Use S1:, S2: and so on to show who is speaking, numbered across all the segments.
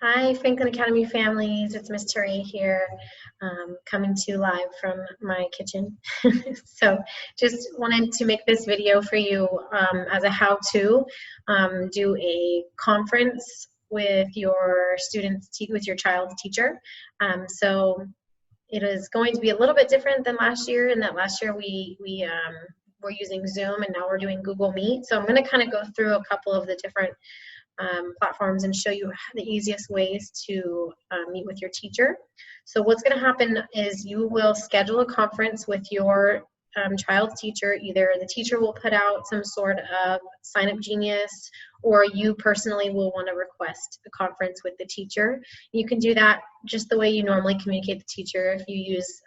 S1: Hi, Franklin Academy families. It's Miss Terry here, coming to you live from my kitchen. So just wanted to make this video for you as a how-to do a conference with your students, with your child's teacher. So it is going to be a little bit different than last year, in that last year we were using Zoom and now we're doing Google Meet. So I'm going to kind of go through a couple of the different platforms and show you the easiest ways to meet with your teacher. So what's going to happen is you will schedule a conference with your child's teacher. Either the teacher will put out some sort of Sign Up Genius, or you personally will want to request a conference with the teacher. You can do that just the way you normally communicate with the teacher. If you use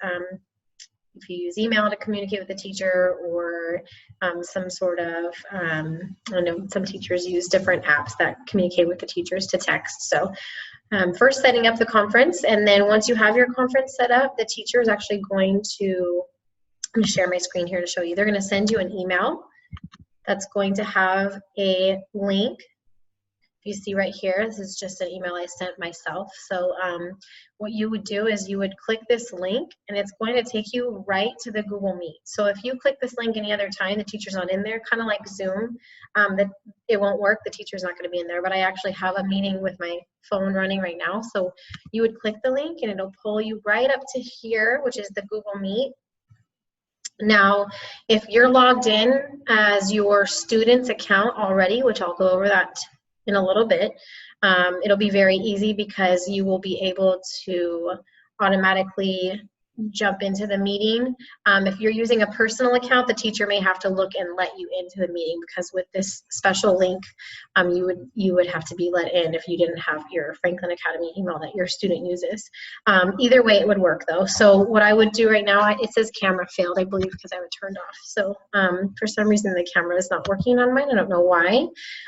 S1: email to communicate with the teacher, or some sort of, I know some teachers use different apps that communicate with the teachers to text. So first setting up the conference, and then once you have your conference set up, the teacher is actually going to, I'm going to share my screen here to show you. They're going to send you an email that's going to have a link. You see right here, this is just an email I sent myself. So what you would do is you would click this link, and it's going to take you right to the Google Meet. So if you click this link any other time, the teacher's not in there, kind of like Zoom, that it won't work, the teacher's not going to be in there. But I actually have a meeting with my phone running right now. So you would click the link and it'll pull you right up to here, which is the Google Meet. Now, if you're logged in as your student's account already, which I'll go over that in a little bit, it'll be very easy because you will be able to automatically jump into the meeting. If you're using a personal account, the teacher may have to look and let you into the meeting, because with this special link, you would have to be let in if you didn't have your Franklin Academy email that your student uses. Either way, it would work though. So what I would do right now, it says camera failed, I believe, because I have it turned off. So for some reason the camera is not working on mine. I don't know why.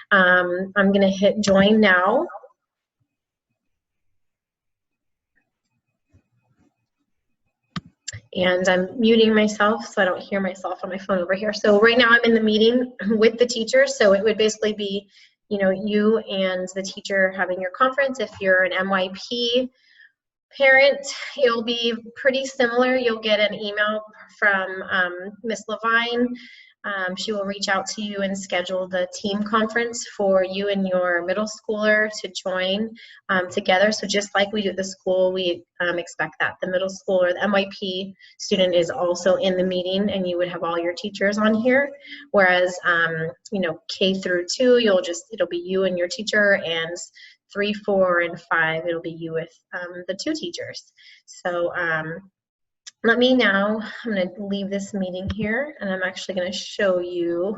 S1: I'm going to hit join now. And I'm muting myself so I don't hear myself on my phone over here. So right now I'm in the meeting with the teacher. So it would basically be, you and the teacher having your conference. If you're an MYP parent, it'll be pretty similar. You'll get an email from Miss Levine. She will reach out to you and schedule the team conference for you and your middle schooler to join together. So just like we do at the school, we expect that the middle school or the MYP student is also in the meeting, and you would have all your teachers on here. Whereas, K through 2, it'll be you and your teacher, and 3, 4, and 5, it'll be you with the 2 teachers. So I'm going to leave this meeting here, and I'm actually going to show you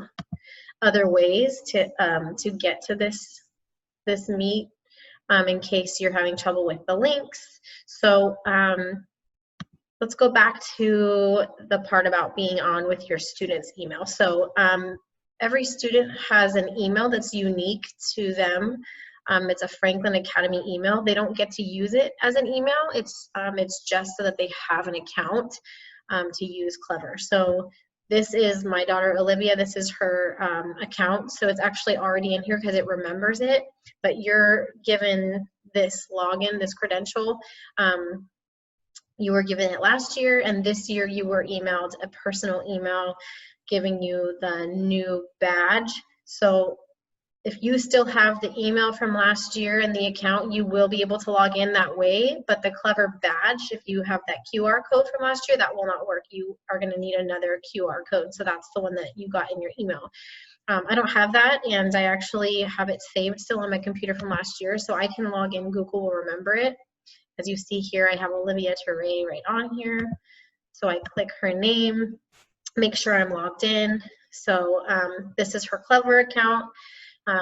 S1: other ways to get to this meet in case you're having trouble with the links. So let's go back to the part about being on with your student's email. So every student has an email that's unique to them. It's a Franklin Academy email. They don't get to use it as an email. It's just so that they have an account to use Clever. So this is my daughter Olivia. This is her account. So it's actually already in here because it remembers it. But you're given this login, this credential. You were given it last year, and this year you were emailed a personal email giving you the new badge. So if you still have the email from last year in the account, you will be able to log in that way. But the Clever badge, if you have that QR code from last year, that will not work. You are going to need another QR code. So that's the one that you got in your email. I don't have that, and I actually have it saved still on my computer from last year. So I can log in. Google will remember it. As you see here, I have Olivia Teray right on here. So I click her name, make sure I'm logged in. So this is her Clever account.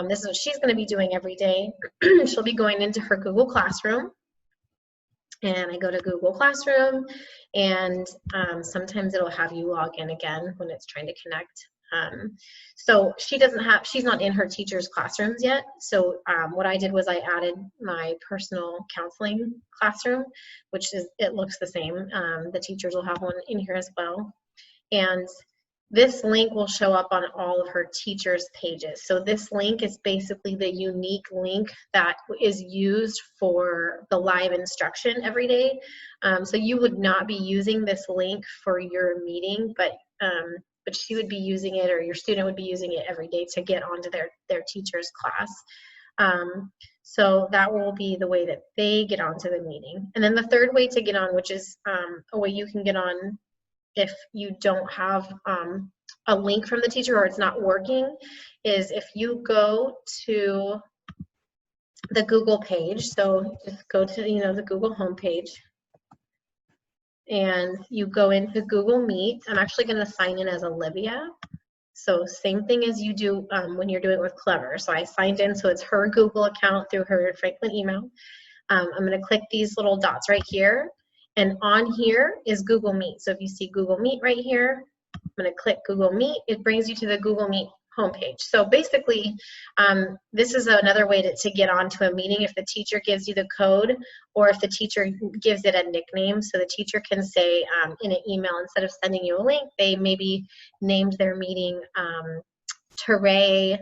S1: This is what she's going to be doing every day. She'll be going into her Google Classroom, and I go to Google Classroom, and sometimes it'll have you log in again when it's trying to connect. So she's not in her teacher's classrooms yet. So what I did was I added my personal counseling classroom, it looks the same. The teachers will have one in here as well. And this link will show up on all of her teachers' pages. So this link is basically the unique link that is used for the live instruction every day. So you would not be using this link for your meeting, but she would be using it, or your student would be using it every day to get onto their teacher's class. So that will be the way that they get onto the meeting. And then the third way to get on, which is a way you can get on if you don't have a link from the teacher or it's not working, is if you go to the Google page. So just go to the Google homepage, and you go into Google Meet. I'm actually going to sign in as Olivia. So same thing as you do when you're doing it with Clever. So I signed in, so it's her Google account through her Franklin email. I'm going to click these little dots right here, and on here is Google Meet. So if you see Google Meet right here, I'm going to click Google Meet. It brings you to the Google Meet homepage. So basically, this is another way to get onto a meeting if the teacher gives you the code, or if the teacher gives it a nickname. So the teacher can say in an email, instead of sending you a link, they maybe named their meeting Terray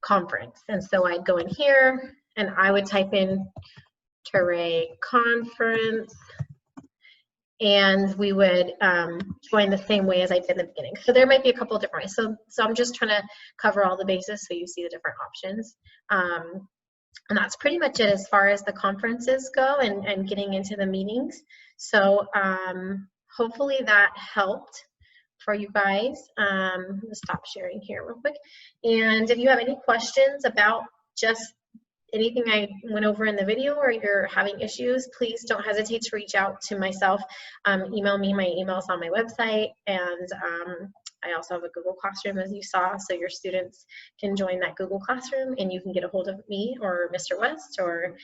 S1: Conference. And so I'd go in here and I would type in Terray Conference, and we would join the same way as I did in the beginning. So there might be a couple of different ways. So I'm just trying to cover all the bases so you see the different options. And that's pretty much it as far as the conferences go and getting into the meetings. So hopefully that helped for you guys. I'm gonna stop sharing here real quick. And if you have any questions about just anything I went over in the video, or you're having issues, please don't hesitate to reach out to myself. Email me. My email's on my website, and I also have a Google Classroom, as you saw, so your students can join that Google Classroom and you can get a hold of me or Mr. West or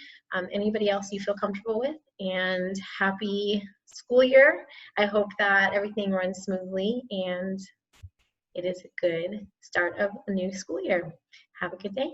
S1: anybody else you feel comfortable with. And happy school year. I hope that everything runs smoothly and it is a good start of a new school year. Have a good day.